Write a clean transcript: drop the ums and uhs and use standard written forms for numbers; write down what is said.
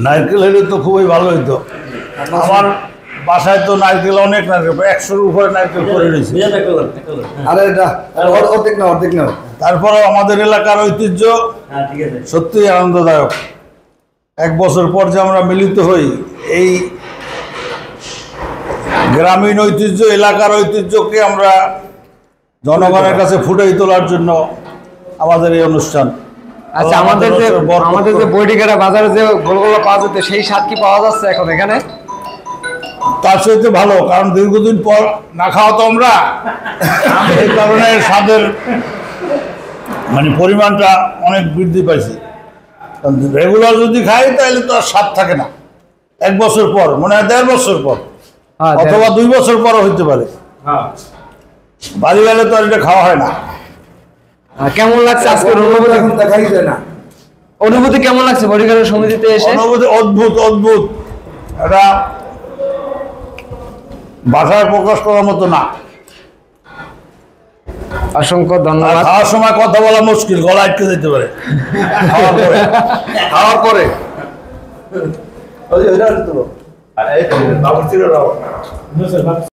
নারকেল হলে তো খুবই ভালো হইতো। আমার বাসায় তো নারকেল অনেক, নারকেল 100-র উপরে নারকেল করে রয়েছে। তারপরে আমাদের এলাকার ঐতিহ্য সত্যিই আনন্দদায়ক। এক বছর পর যে আমরা মিলিত হই, এই গ্রামীণ ঐতিহ্য, এলাকার ঐতিহ্যকে আমরা জনগণের কাছে ফুটিয়ে তোলার জন্য আমাদের এই অনুষ্ঠান। আচ্ছা, আমাদের যে বইটিকাটা বাজারে যে গোলগোলা পাওয়া যেত, সেই স্বাদ কি পাওয়া যাচ্ছে এখন এখানে? তার সাথে ভালো, কারণ দীর্ঘদিন পর না খাওয়া তো আমরা, এই কারণে স্বাদের পরিমাণটা অনেক বৃদ্ধি পাইছে। রেগুলার যদি খাই তাহলে তো আর স্বাদ থাকে না। এক বছর পর, মনে হয় 1.5 বছর পর, অথবা 2 বছর পরও হইতে পারে। বাড়ি গেলে তো আর এটা খাওয়া হয় না। কেমন লাগছে আজকের অনুভূতি? এখন দেখাই যায় না। অনুভূতি কেমন লাগছে বডিগার্ডের সমিতিতে এসে? অনুভূতি অদ্ভুত অদ্ভুত, এটা ভাষায় প্রকাশ করার মতো না। অসংখ্য ধন্যবাদ। খাওয়ার সময় কথা বলা মুশকিল, গলা আটকে যেতে পারে খাওয়ার পরে।